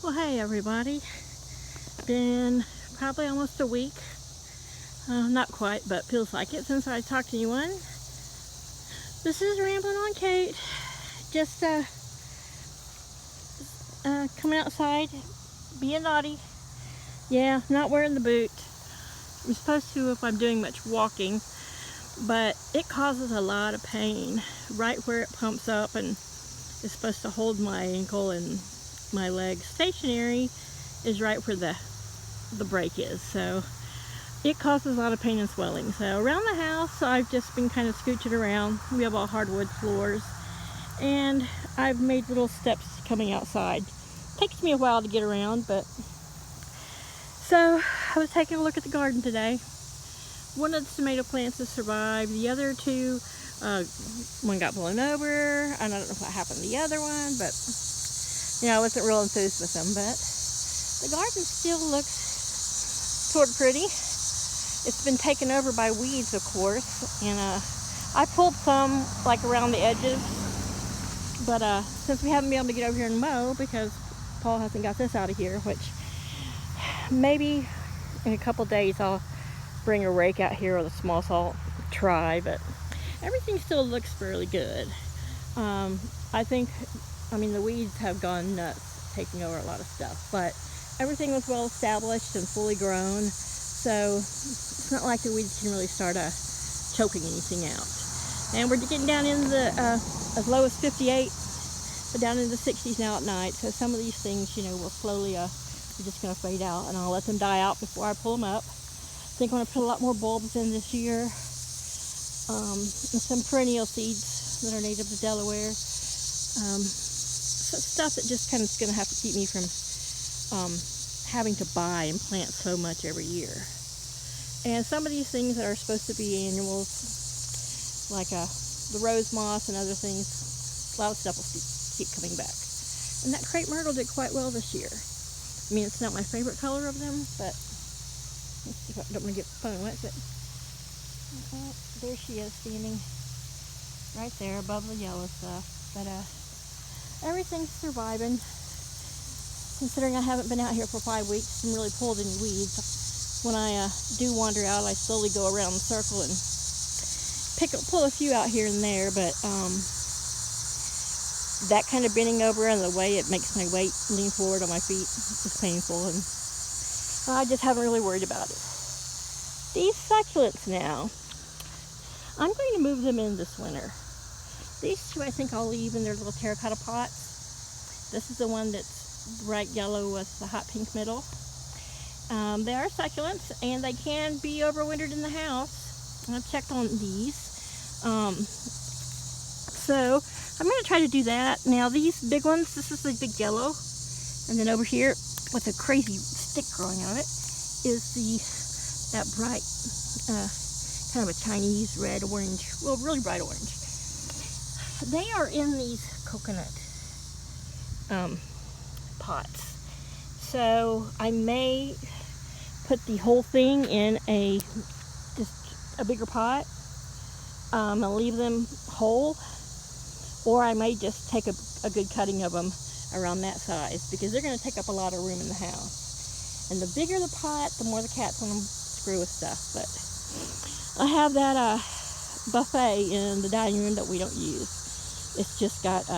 Well, hey everybody. Been probably almost a week. Not quite, but feels like it since I talked to anyone. This is Rambling on Kate. Just coming outside, being naughty. Yeah, not wearing the boot. I'm supposed to if I'm doing much walking, but it causes a lot of pain right where it pumps up and is supposed to hold my ankle and my leg stationary is right where the break is, so it causes a lot of pain and swelling. So around the house I've just been kind of scooching around. We have all hardwood floors and I've made little steps coming outside. Takes me a while to get around, but so I was taking a look at the garden today. One of the tomato plants has survived. The other two, one got blown over. I don't know what happened to the other one, but I wasn't real enthused with them. But the garden still looks sort of pretty. It's been taken over by weeds, of course, and I pulled some like around the edges, but since we haven't been able to get over here and mow because Paul hasn't got this out of here, which maybe in a couple days I'll bring a rake out here with a small salt, try, but everything still looks fairly good. I mean, the weeds have gone nuts, taking over a lot of stuff, but everything was well established and fully grown, so it's not like the weeds can really start choking anything out. And we're getting down in the as low as 58, but down in the 60s now at night, so some of these things, will slowly, they're just going to fade out, and I'll let them die out before I pull them up. I think I'm going to put a lot more bulbs in this year, and some perennial seeds that are native to Delaware. So stuff that just kind of is going to have to keep me from having to buy and plant so much every year. And some of these things that are supposed to be annuals, like the rose moss and other things, a lot of stuff will keep coming back. And that crepe myrtle did quite well this year. I mean, it's not my favorite color of them, but let's see if I don't want to get the phone wet, but there she is standing right there above the yellow stuff. But everything's surviving, considering I haven't been out here for 5 weeks and really pulled any weeds. When I do wander out, I slowly go around the circle and pull a few out here and there, but that kind of bending over and the way it makes my weight lean forward on my feet is painful, and I just haven't really worried about it. These succulents now, I'm going to move them in this winter. These two I think I'll leave in their little terracotta pots. This is the one that's bright yellow with the hot pink middle. They are succulents and they can be overwintered in the house. I've checked on these. So I'm going to try to do that. Now these big ones, this is the big yellow. And then over here with a crazy stick growing out of it is that bright, kind of a Chinese red orange, well, really bright orange. They are in these coconut pots, so I may put the whole thing in just a bigger pot and leave them whole, or I may just take a good cutting of them around that size, because they're going to take up a lot of room in the house. And the bigger the pot, the more the cats want to screw with stuff. But I have that buffet in the dining room that we don't use. It's just got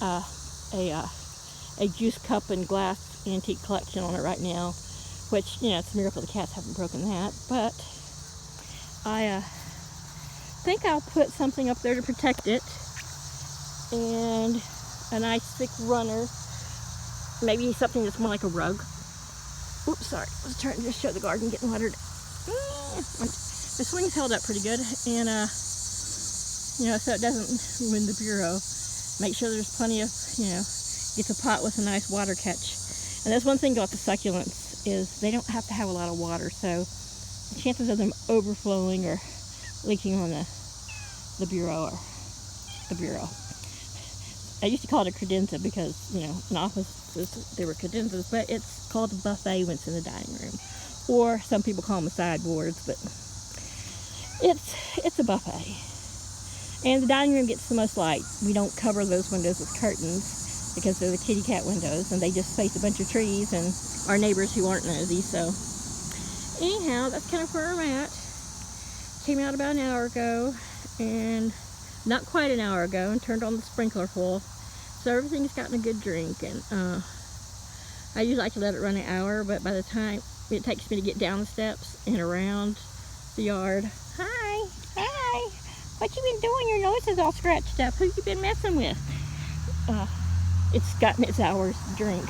a juice cup and glass antique collection on it right now, which, it's a miracle the cats haven't broken that. But I think I'll put something up there to protect it, and a nice thick runner, maybe something that's more like a rug. Oops, sorry, I was trying to just show the garden getting watered. The swing's held up pretty good, and so it doesn't ruin the bureau. Make sure there's plenty of, get the pot with a nice water catch. And that's one thing about the succulents, is they don't have to have a lot of water, so the chances of them overflowing or leaking on the bureau are the bureau. I used to call it a credenza because, in offices they were credenzas, but it's called a buffet when it's in the dining room. Or some people call them sideboards, but it's a buffet. And the dining room gets the most light. We don't cover those windows with curtains, because they're the kitty cat windows, and they just face a bunch of trees and our neighbors who aren't nosy. So anyhow, that's kind of where I'm at. Came out about an hour ago, and not quite an hour ago, and turned on the sprinkler full. So everything's gotten a good drink, and I usually like to let it run an hour, but by the time it takes me to get down the steps and around the yard. Hi, hi. What you been doing? Your nose is all scratched up. Who you been messing with? It's gotten its hour's drink.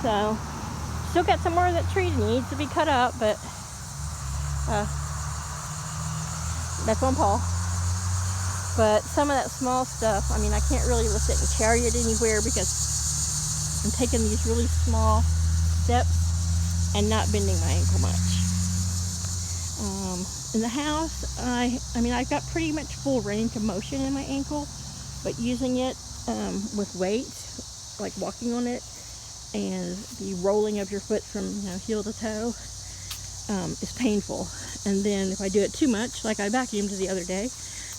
So, still got some more of that tree that needs to be cut up, but that's on Paul. But some of that small stuff, I mean, I can't really lift it and carry it anywhere because I'm taking these really small steps and not bending my ankle much. In the house, I mean, I've got pretty much full range of motion in my ankle, but using it with weight, like walking on it, and the rolling of your foot from heel to toe is painful. And then if I do it too much, like I vacuumed the other day,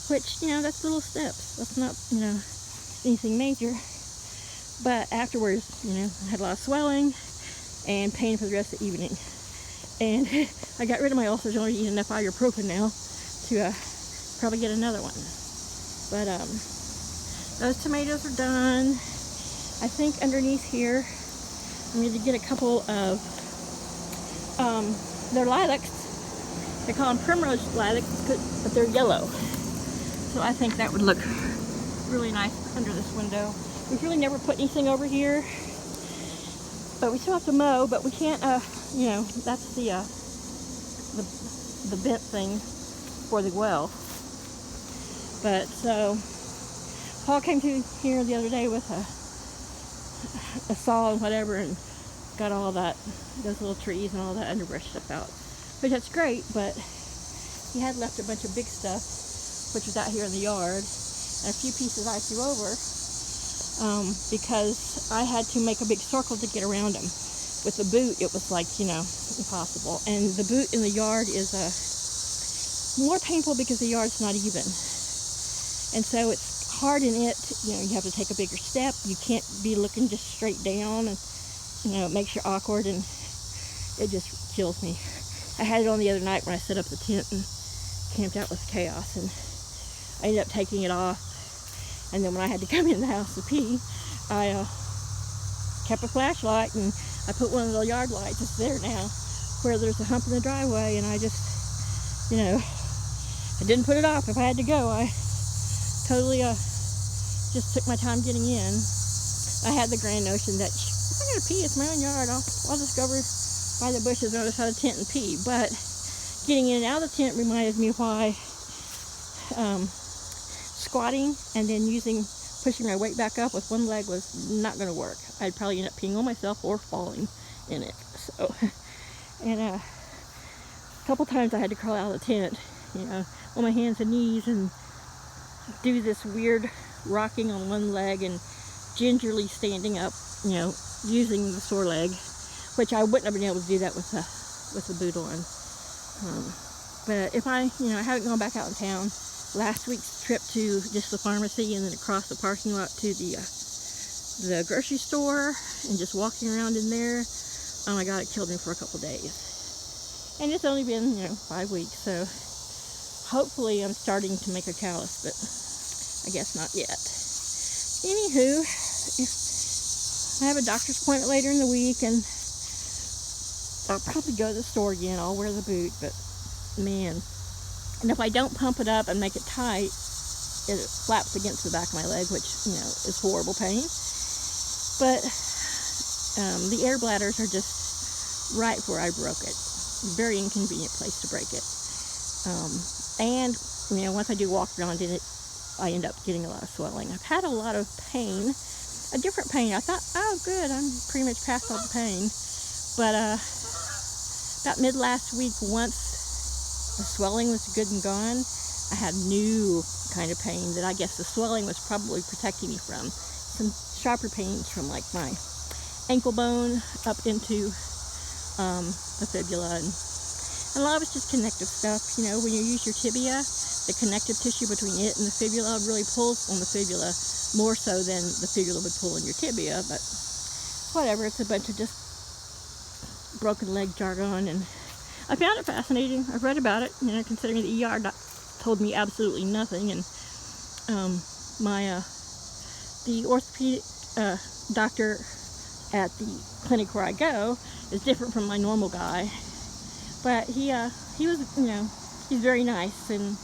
which, that's little steps. That's not, anything major. But afterwards, I had a lot of swelling and pain for the rest of the evening. And I got rid of my ulcers. I only eat enough ibuprofen now to probably get another one. But those tomatoes are done. I think underneath here, I need to get a couple of, they're lilacs. They call them primrose lilacs, but they're yellow. So I think that would look really nice under this window. We've really never put anything over here, but we still have to mow, but we can't, that's the bent thing for the well. But so, Paul came to here the other day with a saw and whatever, and got all those little trees and all that underbrush stuff out, which that's great. But he had left a bunch of big stuff, which was out here in the yard, and a few pieces I threw over because I had to make a big circle to get around them. With the boot, it was like, impossible. And the boot in the yard is more painful because the yard's not even. And so it's hard in it, you have to take a bigger step. You can't be looking just straight down, and, it makes you awkward, and it just kills me. I had it on the other night when I set up the tent and camped out with chaos, and I ended up taking it off. And then when I had to come in the house to pee, I kept a flashlight, and I put one of the yard lights. It's there now, where there's a hump in the driveway, and I just, I didn't put it off. If I had to go, I totally just took my time getting in. I had the grand notion that if I'm gonna pee, it's my own yard. I'll just go over by the bushes on the other side of the tent and pee. But getting in and out of the tent reminded me why squatting and then pushing my weight back up with one leg was not going to work. I'd probably end up peeing on myself or falling in it. So, and a couple times I had to crawl out of the tent, on my hands and knees, and do this weird rocking on one leg and gingerly standing up, using the sore leg, which I wouldn't have been able to do that with the boot on. But if I haven't gone back out in town. Last week's trip to just the pharmacy and then across the parking lot to the grocery store and just walking around in there, oh my God, it killed me for a couple days. And it's only been, 5 weeks, so hopefully I'm starting to make a callus, but I guess not yet. Anywho, I have a doctor's appointment later in the week, and I'll probably go to the store again. I'll wear the boot, but man. And if I don't pump it up and make it tight, it flaps against the back of my leg, which, is horrible pain. But the air bladders are just right where I broke it. Very inconvenient place to break it. And, once I do walk around in it, I end up getting a lot of swelling. I've had a lot of pain, a different pain. I thought, oh good, I'm pretty much past all the pain. But about mid last week, once the swelling was good and gone, I had new kind of pain that I guess the swelling was probably protecting me from. Some sharper pains from like my ankle bone up into the fibula, and a lot of it's just connective stuff. When you use your tibia, the connective tissue between it and the fibula really pulls on the fibula more so than the fibula would pull in your tibia, but whatever, it's a bunch of just broken leg jargon, and I found it fascinating. I've read about it, you know, considering the ER told me absolutely nothing, and the orthopedic doctor at the clinic where I go is different from my normal guy, but he was, you know, he's very nice and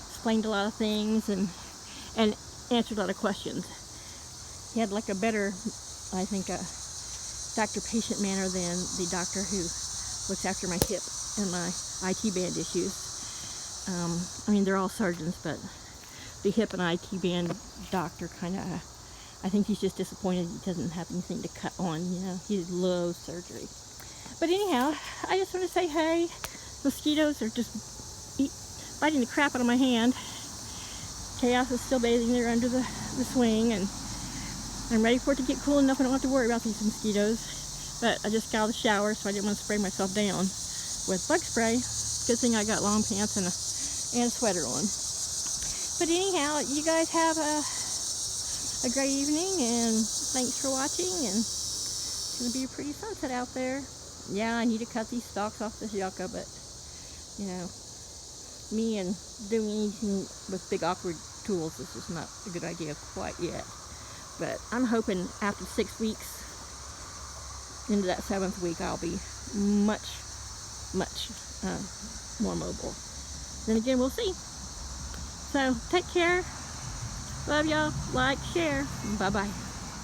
explained a lot of things and answered a lot of questions. He had like a better, I think, doctor-patient manner than the doctor who looks after my hip and my IT band issues. I mean, they're all surgeons, but the hip and IT band doctor kind of, I think he's just disappointed he doesn't have anything to cut on, you know. He loves surgery. But anyhow, I just want to say, hey, mosquitoes are just biting the crap out of my hand. Chaos is still bathing there under the swing, and I'm ready for it to get cool enough I don't have to worry about these mosquitoes. But I just got out of the shower, so I didn't want to spray myself down with bug spray. Good thing I got long pants and a sweater on. But anyhow, you guys have a great evening, and thanks for watching, and it's going to be a pretty sunset out there. Yeah, I need to cut these stalks off this yucca, but, you know, me and doing anything with big awkward tools, this is not a good idea quite yet. But I'm hoping after 6 weeks, into that 7th week, I'll be much more mobile. Then again, we'll see. So, take care. Love y'all. Like, share. Bye-bye.